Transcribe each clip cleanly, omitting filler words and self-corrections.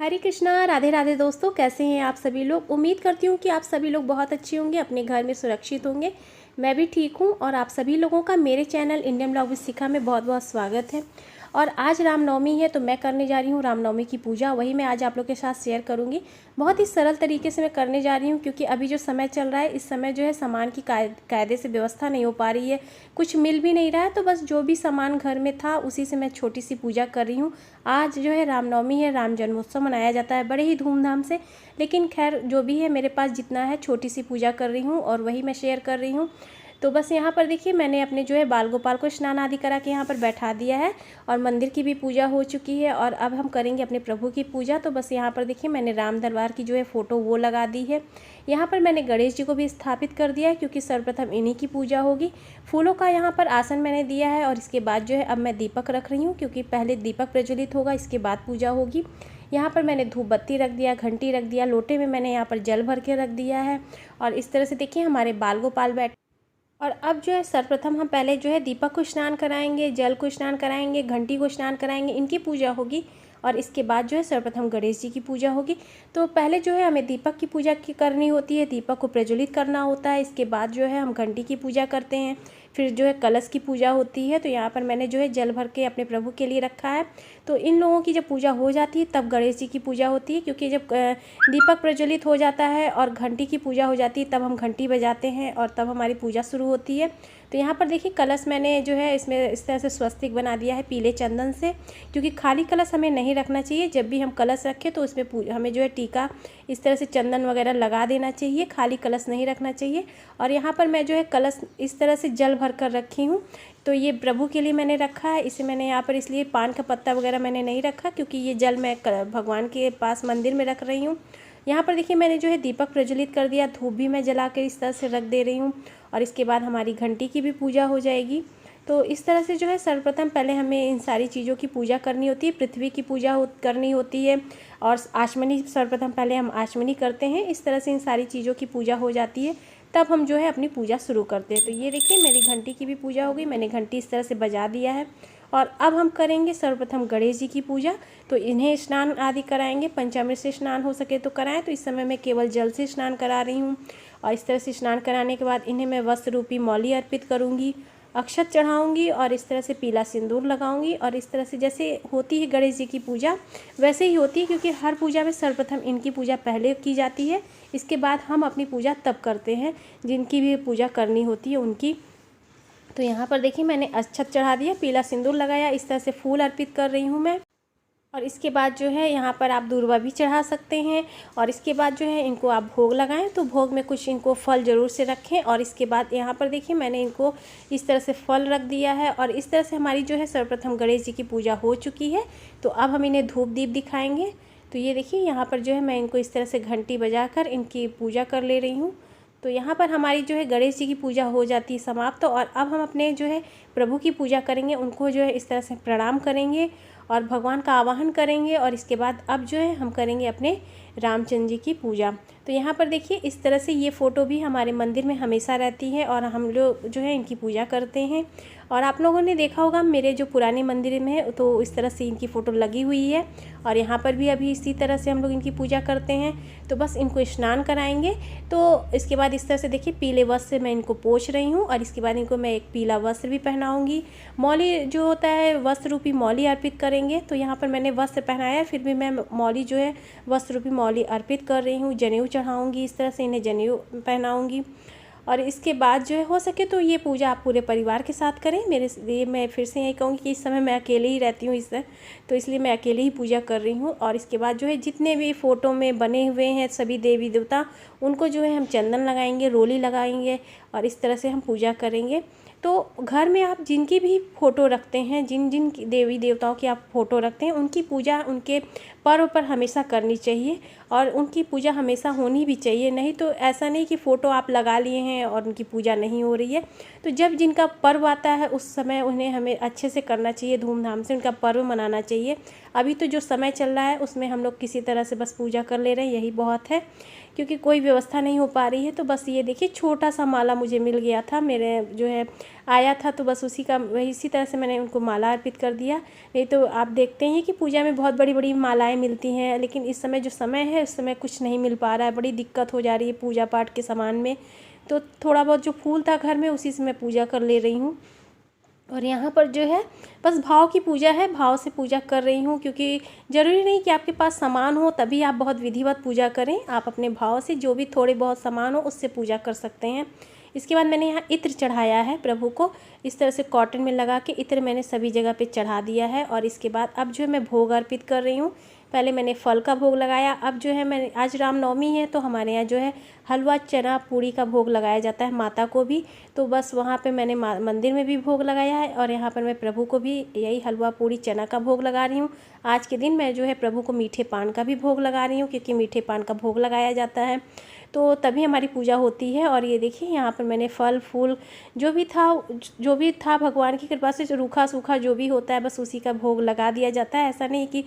हरे कृष्णा, राधे राधे दोस्तों। कैसे हैं आप सभी लोग। उम्मीद करती हूँ कि आप सभी लोग बहुत अच्छे होंगे, अपने घर में सुरक्षित होंगे। मैं भी ठीक हूँ और आप सभी लोगों का मेरे चैनल इंडियन ब्लॉग विद शिखा में बहुत बहुत स्वागत है। और आज रामनवमी है तो मैं करने जा रही हूँ रामनवमी की पूजा। वही मैं आज आप लोग के साथ शेयर करूँगी। बहुत ही सरल तरीके से मैं करने जा रही हूँ क्योंकि अभी जो समय चल रहा है, इस समय जो है सामान की कायदे से व्यवस्था नहीं हो पा रही है, कुछ मिल भी नहीं रहा है। तो बस जो भी सामान घर में था उसी से मैं छोटी सी पूजा कर रही हूँ। आज जो है रामनवमी है, राम जन्मोत्सव मनाया जाता है बड़े ही धूमधाम से। लेकिन खैर जो भी है, मेरे पास जितना है छोटी सी पूजा कर रही हूँ और वही मैं शेयर कर रही हूँ। तो बस यहाँ पर देखिए, मैंने अपने जो है बाल गोपाल को स्नान आदि करा के यहाँ पर बैठा दिया है और मंदिर की भी पूजा हो चुकी है। और अब हम करेंगे अपने प्रभु की पूजा। तो बस यहाँ पर देखिए, मैंने राम दरबार की जो है फ़ोटो वो लगा दी है। यहाँ पर मैंने गणेश जी को भी स्थापित कर दिया है क्योंकि सर्वप्रथम इन्हीं की पूजा होगी। फूलों का यहाँ पर आसन मैंने दिया है और इसके बाद जो है अब मैं दीपक रख रही हूँ क्योंकि पहले दीपक प्रज्वलित होगा, इसके बाद पूजा होगी। यहाँ पर मैंने धूप बत्ती रख दिया, घंटी रख दिया, लोटे में मैंने यहाँ पर जल भर के रख दिया है। और इस तरह से देखिए हमारे बाल गोपाल बैठ। और अब जो है सर्वप्रथम हम पहले जो है दीपक को स्नान कराएंगे, जल को स्नान कराएंगे, घंटी को स्नान कराएंगे, इनकी पूजा होगी। और इसके बाद जो है सर्वप्रथम गणेश जी की पूजा होगी। तो पहले जो है हमें दीपक की पूजा करनी होती है, दीपक को प्रज्वलित करना होता है। इसके बाद जो है हम घंटी की पूजा करते हैं, फिर जो है कलश की पूजा होती है। तो यहाँ पर मैंने जो है जल भर के अपने प्रभु के लिए रखा है। तो इन लोगों की जब पूजा हो जाती है तब गणेश जी की पूजा होती है, क्योंकि जब दीपक प्रज्वलित हो जाता है और घंटी की पूजा हो जाती है तब हम घंटी बजाते हैं और तब हमारी पूजा शुरू होती है। तो यहाँ पर देखिए कलश मैंने जो है इसमें इस तरह से स्वस्तिक बना दिया है पीले चंदन से, क्योंकि खाली कलश हमें नहीं रखना चाहिए। जब भी हम कलश रखें तो उसमें हमें जो है टीका इस तरह से चंदन वगैरह लगा देना चाहिए, खाली कलश नहीं रखना चाहिए। और यहाँ पर मैं जो है कलश इस तरह से जल भर कर रखी हूँ। तो ये प्रभु के लिए मैंने रखा है। इसे मैंने यहाँ पर इसलिए पान का पत्ता वगैरह मैंने नहीं रखा क्योंकि ये जल मैं भगवान के पास मंदिर में रख रही हूँ। यहाँ पर देखिए मैंने जो है दीपक प्रज्वलित कर दिया, धूप भी मैं जला कर इस तरह से रख दे रही हूँ। और इसके बाद हमारी घंटी की भी पूजा हो जाएगी। तो इस तरह से जो है सर्वप्रथम पहले हमें इन सारी चीज़ों की पूजा करनी होती है। पृथ्वी की पूजा करनी होती है और आचमनी सर्वप्रथम पहले हम आचमनी करते हैं। इस तरह से इन सारी चीज़ों की पूजा हो जाती है, तब हम जो है अपनी पूजा शुरू करते हैं। तो ये देखिए मेरी घंटी की भी पूजा हो गई, मैंने घंटी इस तरह से बजा दिया है। और अब हम करेंगे सर्वप्रथम गणेश जी की पूजा। तो इन्हें स्नान आदि कराएंगे, पंचामृत से स्नान हो सके तो कराएं। तो इस समय मैं केवल जल से स्नान करा रही हूँ। और इस तरह से स्नान कराने के बाद इन्हें मैं वस्त्र रूपी मौली अर्पित करूँगी, अक्षत चढ़ाऊँगी और इस तरह से पीला सिंदूर लगाऊँगी। और इस तरह से जैसे होती है गणेश जी की पूजा वैसे ही होती है, क्योंकि हर पूजा में सर्वप्रथम इनकी पूजा पहले की जाती है, इसके बाद हम अपनी पूजा तब करते हैं जिनकी भी पूजा करनी होती है उनकी। तो यहाँ पर देखिए मैंने अक्षत चढ़ा दिया, पीला सिंदूर लगाया, इस तरह से फूल अर्पित कर रही हूँ मैं। और इसके बाद जो है यहाँ पर आप दूर्वा भी चढ़ा सकते हैं। और इसके बाद जो है इनको आप भोग लगाएं, तो भोग में कुछ इनको फल ज़रूर से रखें। और इसके बाद यहाँ पर देखिए मैंने इनको इस तरह से फल रख दिया है। और इस तरह से हमारी जो है सर्वप्रथम गणेश जी की पूजा हो चुकी है। तो अब हम इन्हें धूप दीप दिखाएंगे। तो ये देखिए यहाँ पर जो है मैं इनको इस तरह से घंटी बजाकर इनकी पूजा कर ले रही हूँ। तो यहाँ पर हमारी जो है गणेश जी की पूजा हो जाती है समाप्त। और अब हम अपने जो है प्रभु की पूजा करेंगे, उनको जो है इस तरह से प्रणाम करेंगे और भगवान का आवाहन करेंगे। और इसके बाद अब जो है हम करेंगे अपने रामचंद्र जी की पूजा। तो यहाँ पर देखिए इस तरह से ये फ़ोटो भी हमारे मंदिर में हमेशा रहती है और हम लोग जो है इनकी पूजा करते हैं। और आप लोगों ने देखा होगा मेरे जो पुराने मंदिर में है तो इस तरह से इनकी फ़ोटो लगी हुई है। और यहाँ पर भी अभी इसी तरह से हम लोग इनकी पूजा करते हैं। तो बस इनको स्नान कराएंगे। तो इसके बाद इस तरह से देखिए पीले वस्त्र से मैं इनको पोंछ रही हूँ। और इसके बाद इनको मैं एक पीला वस्त्र भी पहनाऊँगी। मौली जो होता है वस्त्र रूपी मौली अर्पित करेंगे। तो यहाँ पर मैंने वस्त्र पहनाया, फिर भी मैं मौली जो है वस्त्र रूपी मौली अर्पित कर रही हूँ। जनेऊ चढ़ाऊँगी, इस तरह से इन्हें जनेऊ पहनाऊँगी। और इसके बाद जो है हो सके तो ये पूजा आप पूरे परिवार के साथ करें। मेरे लिए मैं फिर से यही कहूँगी कि इस समय मैं अकेले ही रहती हूँ तो इसलिए मैं अकेले ही पूजा कर रही हूँ। और इसके बाद जो है जितने भी फ़ोटो में बने हुए हैं सभी देवी देवता, उनको जो है हम चंदन लगाएंगे, रोली लगाएंगे और इस तरह से हम पूजा करेंगे। तो घर में आप जिनकी भी फ़ोटो रखते हैं, जिन जिन देवी देवताओं की आप फ़ोटो रखते हैं, उनकी पूजा उनके पर्व पर हमेशा करनी चाहिए और उनकी पूजा हमेशा होनी भी चाहिए। नहीं तो ऐसा नहीं कि फ़ोटो आप लगा लिए हैं और उनकी पूजा नहीं हो रही है। तो जब जिनका पर्व आता है उस समय उन्हें हमें अच्छे से करना चाहिए, धूमधाम से उनका पर्व मनाना चाहिए। अभी तो जो समय चल रहा है उसमें हम लोग किसी तरह से बस पूजा कर ले रहे हैं, यही बहुत है। क्योंकि कोई व्यवस्था नहीं हो पा रही है। तो बस ये देखिए छोटा सा माला मुझे मिल गया था, मेरे जो है आया था, तो बस उसी का इसी तरह से मैंने उनको माला अर्पित कर दिया। नहीं तो आप देखते हैं कि पूजा में बहुत बड़ी बड़ी मालाएं मिलती हैं, लेकिन इस समय जो समय है उस समय कुछ नहीं मिल पा रहा है, बड़ी दिक्कत हो जा रही है पूजा पाठ के सामान में। तो थोड़ा बहुत जो फूल था घर में उसी से मैं पूजा कर ले रही हूँ। और यहाँ पर जो है बस भाव की पूजा है, भाव से पूजा कर रही हूँ, क्योंकि ज़रूरी नहीं कि आपके पास सामान हो तभी आप बहुत विधिवत पूजा करें। आप अपने भाव से जो भी थोड़े बहुत सामान हो उससे पूजा कर सकते हैं। इसके बाद मैंने यहाँ इत्र चढ़ाया है प्रभु को, इस तरह से कॉटन में लगा के इत्र मैंने सभी जगह पे चढ़ा दिया है। और इसके बाद अब जो है मैं भोग अर्पित कर रही हूँ। पहले मैंने फल का भोग लगाया, अब जो है मैंने आज रामनवमी है तो हमारे यहाँ जो है हलवा चना पूड़ी का भोग लगाया जाता है माता को भी। तो बस वहाँ पे मैंने मंदिर में भी भोग लगाया है और यहाँ पर मैं प्रभु को भी यही हलवा पूड़ी चना का भोग लगा रही हूँ। आज के दिन मैं जो है प्रभु को मीठे पान का भी भोग लगा रही हूँ, क्योंकि मीठे पान का भोग लगाया जाता है तो तभी हमारी पूजा होती है। और ये देखिए यहाँ पर मैंने फल फूल जो भी था भगवान की कृपा से, जो रूखा सूखा जो भी होता है बस उसी का भोग लगा दिया जाता है। ऐसा नहीं कि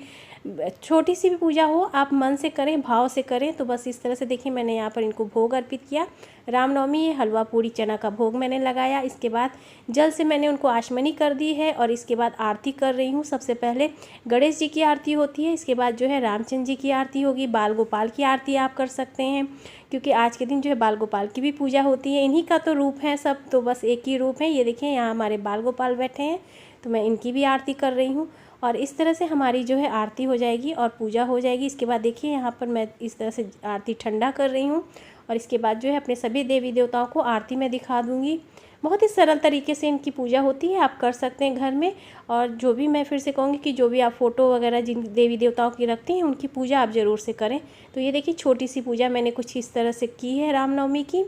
छोटी सी भी पूजा हो, आप मन से करें, भाव से करें। तो बस इस तरह से देखिए मैंने यहाँ पर इनको भोग अर्पित किया। रामनवमी है, हलवा पूड़ी चना का भोग मैंने लगाया। इसके बाद जल से मैंने उनको आचमनी कर दी है और इसके बाद आरती कर रही हूँ। सबसे पहले गणेश जी की आरती होती है, इसके बाद जो है रामचंद्र जी की आरती होगी, बाल गोपाल की आरती आप कर सकते हैं, क्योंकि आज के दिन जो है बाल गोपाल की भी पूजा होती है। इन्हीं का तो रूप है सब, तो बस एक ही रूप है। ये देखिए यहाँ हमारे बाल गोपाल बैठे हैं तो मैं इनकी भी आरती कर रही हूँ। और इस तरह से हमारी जो है आरती हो जाएगी और पूजा हो जाएगी। इसके बाद देखिए यहाँ पर मैं इस तरह से आरती ठंडा कर रही हूँ और इसके बाद जो है अपने सभी देवी देवताओं को आरती में दिखा दूँगी। बहुत ही सरल तरीके से इनकी पूजा होती है, आप कर सकते हैं घर में। और जो भी मैं फिर से कहूँगी कि जो भी आप फ़ोटो वगैरह जिन देवी देवताओं की रखती हैं उनकी पूजा आप ज़रूर से करें। तो ये देखिए छोटी सी पूजा मैंने कुछ इस तरह से की है रामनवमी की।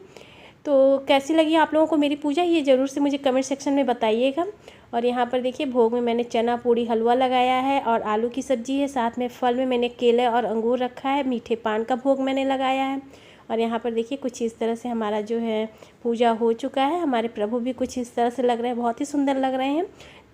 तो कैसी लगी आप लोगों को मेरी पूजा, ये ज़रूर से मुझे कमेंट सेक्शन में बताइएगा। और यहाँ पर देखिए भोग में मैंने चना पूड़ी हलवा लगाया है और आलू की सब्ज़ी है, साथ में फल में मैंने केले और अंगूर रखा है, मीठे पान का भोग मैंने लगाया है। और यहाँ पर देखिए कुछ इस तरह से हमारा जो है पूजा हो चुका है। हमारे प्रभु भी कुछ इस तरह से लग रहे हैं, बहुत ही सुंदर लग रहे हैं।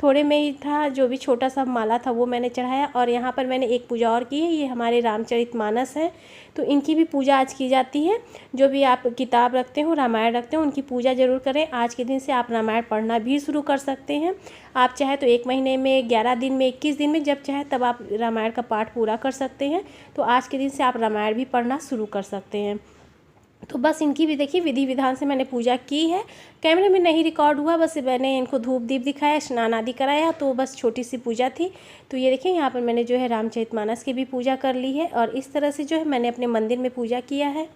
थोड़े में ही था, जो भी छोटा सा माला था वो मैंने चढ़ाया। और यहाँ पर मैंने एक पूजा और की है, ये हमारे रामचरितमानस है तो इनकी भी पूजा आज की जाती है। जो भी आप किताब रखते हो, रामायण रखते हो, उनकी पूजा ज़रूर करें। आज के दिन से आप रामायण पढ़ना भी शुरू कर सकते हैं। आप चाहे तो 1 महीने में, 11 दिन में, 21 दिन में, जब चाहे तब आप रामायण का पाठ पूरा कर सकते हैं। तो आज के दिन से आप रामायण भी पढ़ना शुरू कर सकते हैं। तो बस इनकी भी देखिए विधि विधान से मैंने पूजा की है। कैमरे में नहीं रिकॉर्ड हुआ, बस मैंने इनको धूप दीप दिखाया, स्नान आदि कराया, तो बस छोटी सी पूजा थी। तो ये देखिए यहाँ पर मैंने जो है रामचरितमानस की भी पूजा कर ली है और इस तरह से जो है मैंने अपने मंदिर में पूजा किया है।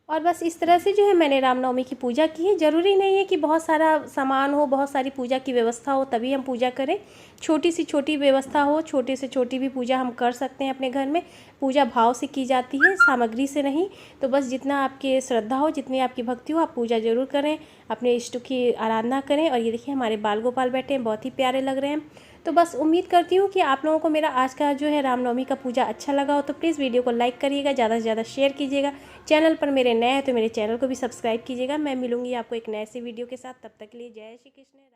और बस इस तरह से जो है मैंने रामनवमी की पूजा की है। ज़रूरी नहीं है कि बहुत सारा सामान हो, बहुत सारी पूजा की व्यवस्था हो तभी हम पूजा करें। छोटी से छोटी व्यवस्था हो, छोटे से छोटी भी पूजा हम कर सकते हैं अपने घर में। पूजा भाव से की जाती है, सामग्री से नहीं। तो बस जितना आपकी श्रद्धा हो, जितनी आपकी भक्ति हो, आप पूजा ज़रूर करें, अपने इष्ट की आराधना करें। और ये देखिए हमारे बाल गोपाल बैठे हैं, बहुत ही प्यारे लग रहे हैं। तो बस उम्मीद करती हूँ कि आप लोगों को मेरा आज का जो है रामनवमी का पूजा अच्छा लगा हो। तो प्लीज़ वीडियो को लाइक करिएगा, ज़्यादा से ज़्यादा शेयर कीजिएगा। चैनल पर मेरे नए हैं तो मेरे चैनल को भी सब्सक्राइब कीजिएगा। मैं मिलूंगी आपको एक नए से वीडियो के साथ, तब तक के लिए जय श्री कृष्ण।